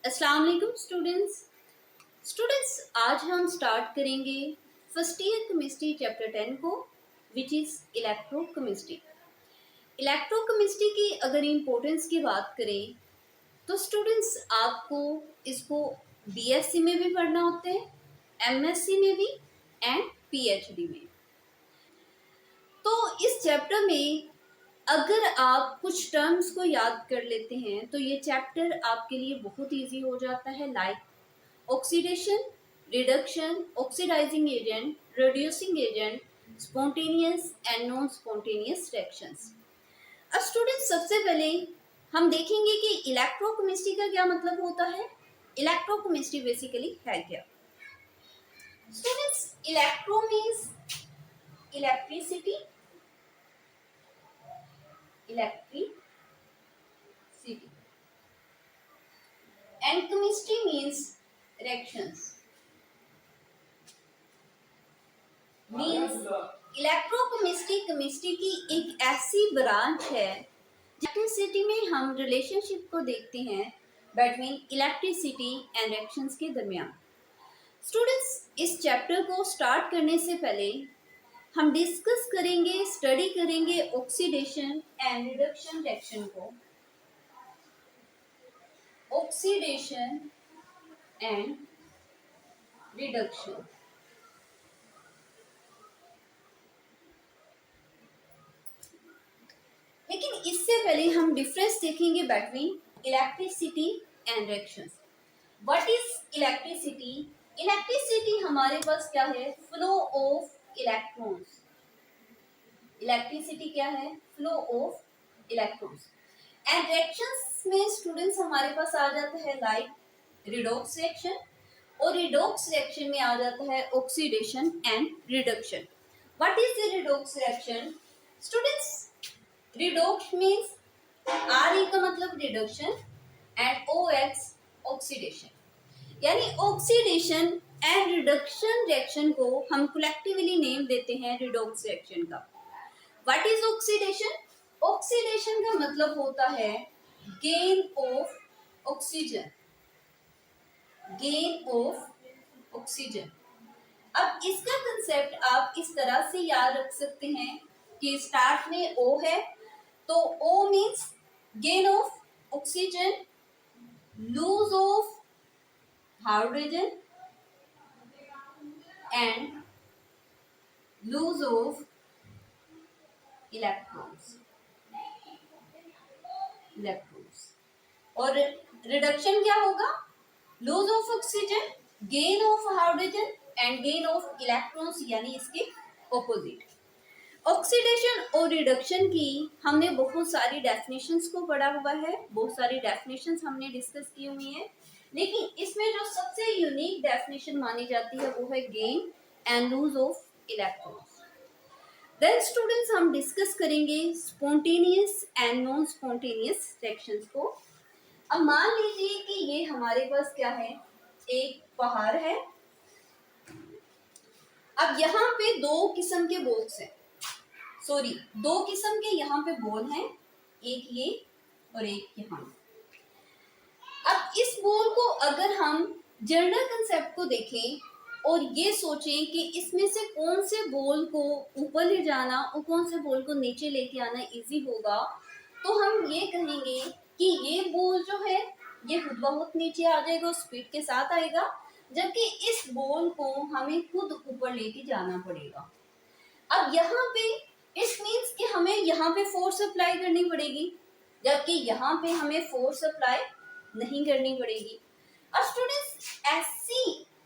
अस्सलाम वालेकुम स्टूडेंट्स आज हम स्टार्ट करेंगे फर्स्ट ईयर केमिस्ट्री चैप्टर 10 को विच इज़ इलेक्ट्रोकेमिस्ट्री। इलेक्ट्रोकेमिस्ट्री की अगर इम्पोर्टेंस की बात करें तो स्टूडेंट्स आपको इसको बीएससी में भी पढ़ना होता है, एमएससी में भी एंड पीएचडी में। तो इस चैप्टर में अगर आप कुछ टर्म्स को याद कर लेते हैं तो ये चैप्टर आपके लिए बहुत इजी हो जाता है, like oxidation, reduction, oxidising agent, reducing agent, spontaneous and non spontaneous reactions. अब स्टूडेंट सबसे पहले हम देखेंगे कि इलेक्ट्रोकेमिस्ट्री का क्या मतलब होता है। इलेक्ट्रोकेमिस्ट्री बेसिकली है क्या? Students, electro means electricity, and chemistry means reactions, means electrochemistry chemistry की एक ऐसी ब्रांच है इलेक्ट्रिसिटी में हम रिलेशनशिप को देखते हैं बिटवीन इलेक्ट्रिसिटी एंड रिएक्शंस के दरमियान। स्टूडेंट्स, इस चैप्टर को स्टार्ट करने से पहले हम डिस्कस करेंगे, स्टडी करेंगे ऑक्सीडेशन एंड रिडक्शन रिएक्शन को। ऑक्सीडेशन एंड रिडक्शन, लेकिन इससे पहले हम डिफरेंस देखेंगे between electricity and reactions. What is electricity? Electricity हमारे पास क्या है? Flow of electrons. इलेक्ट्रिसिटी क्या है? Flow of electrons. And reactions में स्टूडेंट्स हमारे पास आ जाता है लाइक रिडॉक्स रिएक्शन, और रिडॉक्स रिएक्शन में आ जाता है oxidation and reduction. What is the redox reaction? Students, redox means R का मतलब reduction and O X oxidation, यानी ऑक्सीडेशन एंड रिडक्शन रिएक्शन को हम कलेक्टिवली नेम देते हैं रिडॉक्स रिएक्शन का। What is oxidation? ऑक्सीडेशन का मतलब होता है gain of oxygen, gain of oxygen. अब इसका कंसेप्ट आप इस तरह से याद रख सकते हैं कि स्टार्ट में O है तो O means gain of oxygen, lose of hydrogen and lose of electrons. और रिडक्शन क्या होगा? Lose of oxygen, gain of hydrogen and gain of electrons, यानी इसके ऑपोजिट। ऑक्सीडेशन और रिडक्शन की हमने बहुत सारी डेफिनेशंस को पढ़ा हुआ है, बहुत सारी डेफिनेशंस हमने डिस्कस की हुई हैं, लेकिन इसमें जो सबसे यूनिक डेफिनेशन मानी जाती है वो है gain and lose of electrons. Then students हम डिस्कस करेंगे spontaneous and non spontaneous reactions को। अब मान लीजिए कि ये हमारे पास क्या है? एक पहाड़ है। अब यहाँ पे दो किस्म के बॉल्स हैं, दो किस्म के यहाँ पे बॉल हैं, एक ये और एक यहाँ। अब इस बॉल को अगर हम जनरल कंसेप्ट को देखें और ये सोचें कि इसमें से कौन से बॉल को ऊपर ले जाना और कौन से बॉल को नीचे लेके आना इजी होगा, तो हम ये कहेंगे कि ये बॉल जो है ये खुद बहुत नीचे आ जाएगा, स्पीड के साथ आएगा, जबकि इस बॉल को हमें खुद ऊपर लेके जाना पड़ेगा। अब यहाँ पे इट मीन्स कि हमें यहाँ पे फोर्स अप्लाई करनी पड़ेगी, जबकि यहाँ पे हमें फोर्स अप्लाई नहीं करनी पड़ेगी। अब स्टूडेंट्स,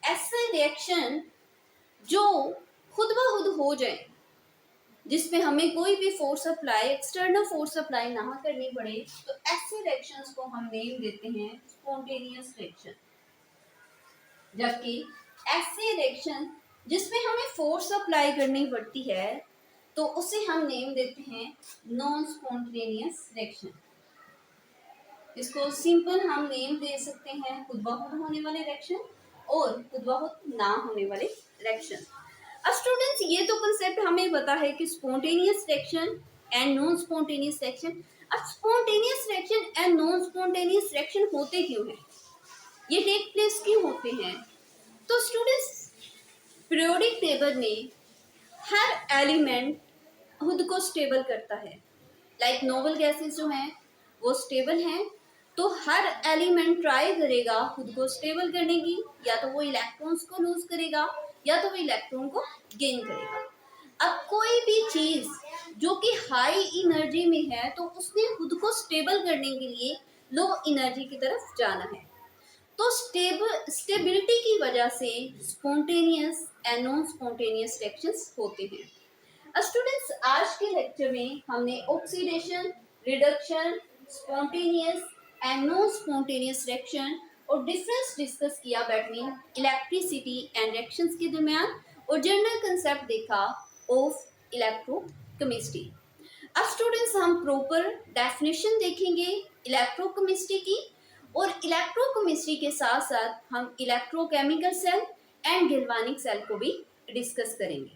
ऐसे रिएक्शन जो खुद ब खुद हो जाए, जिसमें हमें कोई भी force apply, external force apply ना करनी पड़े, तो ऐसे रिएक्शंस को हम नेम देते हैं स्पॉन्टेनियस रिएक्शन। जबकि ऐसे रिएक्शन जिसमें हमें फोर्स अप्लाई करनी पड़ती है तो उसे हम नेम देते हैं नॉन स्पॉन्टेनियस रिएक्शन। इसको सिंपल हम नेम दे सकते हैं खुद ब खुद होने वाले रिएक्शन और खुद ब खुद ना होने वाले रिएक्शन। अब स्टूडेंट्स, ये तो कंसेप्ट हमें पता है कि spontaneous reaction and non spontaneous reaction. अब spontaneous reaction and non spontaneous reaction होते क्यों हैं? ये टेक प्लेस क्यों होते हैं? तो स्टूडेंट्स, पीरियोडिक टेबल में हर एलिमेंट खुद को स्टेबल करता है। लाइक नोबल गैसेस जो हैं वो स्टेबल हैं, तो हर एलिमेंट ट्राई करेगा खुद को स्टेबल करने की, या तो वो इलेक्ट्रॉन्स को लूज करेगा या तो वो इलेक्ट्रॉन को गेन करेगा। अब कोई भी चीज जो कि हाई एनर्जी में है तो उसने खुद को स्टेबल करने के लिए लो एनर्जी की तरफ जाना है। तो स्टेबिलिटी की वजह से spontaneous and non spontaneous reactions होते हैं। स्टूडेंट्स, आज के लेक्चर में हमने oxidation, reduction, spontaneous and non spontaneous reaction और डिफरेंस डिस्कस किया बिटवीन इलेक्ट्रिसिटी एंड रिएक्शंस के दरमियान, और जनरल कंसेप्ट देखा ऑफ इलेक्ट्रोकेमिस्ट्री। अब स्टूडेंट्स, हम प्रॉपर डेफिनेशन देखेंगे इलेक्ट्रोकेमिस्ट्री की, और इलेक्ट्रोकेमिस्ट्री के साथ साथ हम electrochemical cell and galvanic cell को भी डिस्कस करेंगे।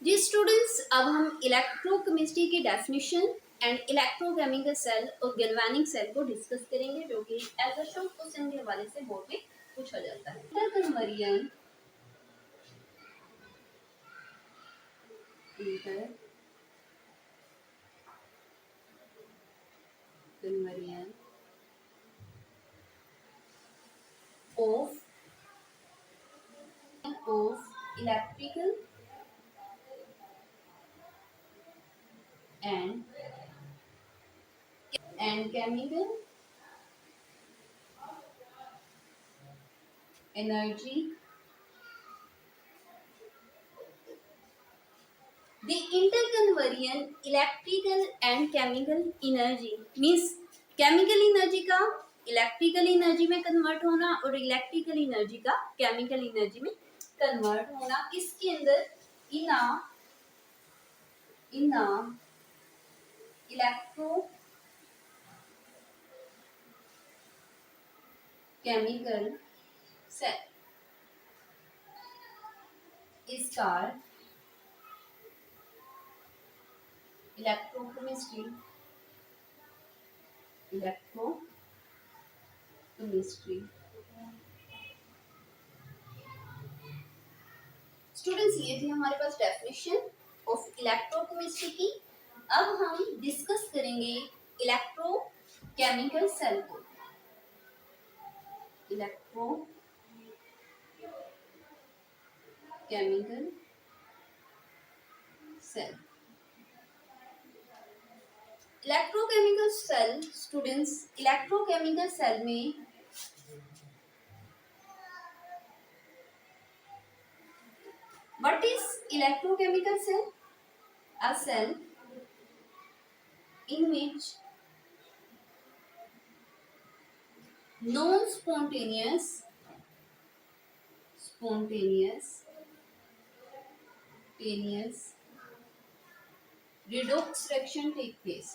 जी स्टूडेंट्स, अब हम इलेक्ट्रोकेमिस्ट्री की डेफिनेशन एंड इलेक्ट्रोकेमिकल सेल और गैल्वेनिक सेल को डिस्कस करेंगे, जो कि एज अ शॉर्ट क्वेश्चन के हवाले से बोर्ड में पूछा जाता है। Interconversion of electrical and chemical energy. The interconversion electrical and chemical energy means chemical energy का इलेक्ट्रिकल एनर्जी में कन्वर्ट होना और इलेक्ट्रिकल एनर्जी का केमिकल एनर्जी में कन्वर्ट होना, किसके अंदर? In electrochemical cell is called electrochemistry. Students, ये थी हमारे पास डेफिनेशन ऑफ इलेक्ट्रोकेमिस्ट्री की। अब हम डिस्कस करेंगे इलेक्ट्रोकेमिकल सेल को। Electrochemical cell, electrochemical cell students, electrochemical cell में what is electrochemical cell? A cell in which non-spontaneous redox reaction take place.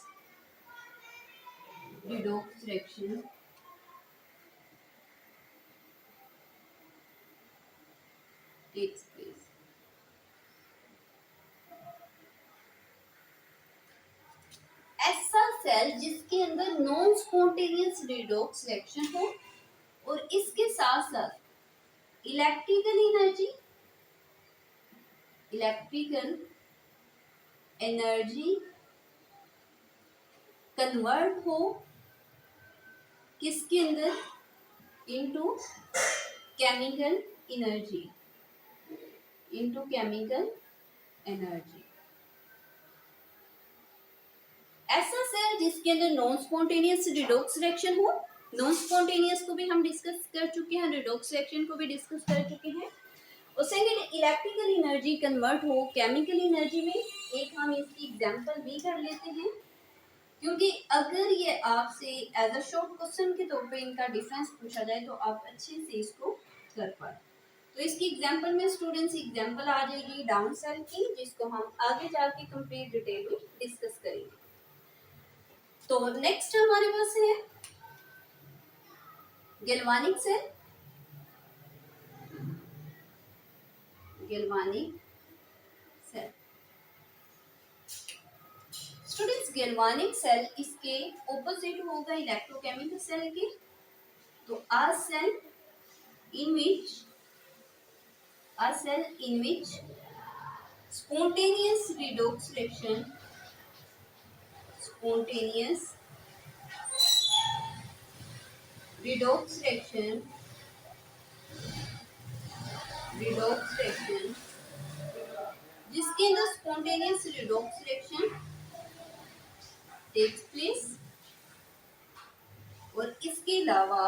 ऐसा सेल जिसके अंदर नॉन स्पॉन्टेनियस रिडॉक्स रिएक्शन हो और इसके साथ साथ इलेक्ट्रिकल एनर्जी कन्वर्ट हो किसके अंदर? Into chemical energy. ऐसा सेल जिसके अंदर नॉन स्पॉन्टेनियस रिडॉक्स रिएक्शन हो, नॉन स्पॉन्टेनियस को भी हम डिस्कस कर चुके हैं, रिडॉक्स रिएक्शन को भी डिस्कस कर चुके हैं। और सेकंड, इलेक्ट्रिकल एनर्जी कन्वर्ट हो केमिकल एनर्जी में। एक हम इसकी एग्जांपल भी कर लेते हैं, क्योंकि अगर ये आपसे एज अ शॉर्ट क्वेश्चन के तौर पे इनका डिफरेंस पूछा जाए तो आप अच्छे से इसको कर पाए। तो इसकी एग्जांपल में स्टूडेंट्स एग्जांपल आ जाएगी डाउन सेल की, जिसको हम आगे जाके कंप्लीट डिटेल में डिस्कस करेंगे। तो नेक्स्ट हमारे पास है galvanic cell. Students galvanic cell इसके ऑपोजिट होगा इलेक्ट्रोकेमिकल सेल के। तो a cell in which spontaneous redox reaction जिसके अंदर spontaneous redox reaction takes place, और इसके अलावा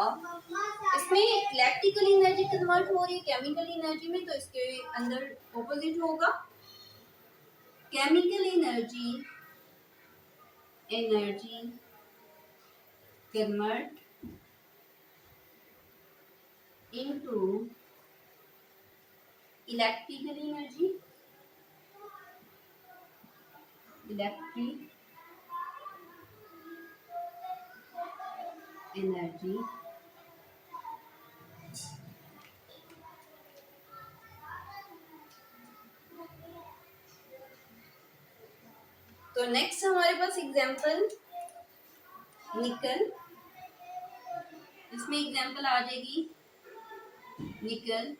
इसमें इलेक्ट्रिकल एनर्जी कन्वर्ट हो रही है केमिकल एनर्जी में, तो इसके अंदर ऑपोजिट होगा chemical energy convert into electric energy तो नेक्स्ट हमारे पास एग्जांपल निकल, इसमें एग्जांपल आ जाएगी निकल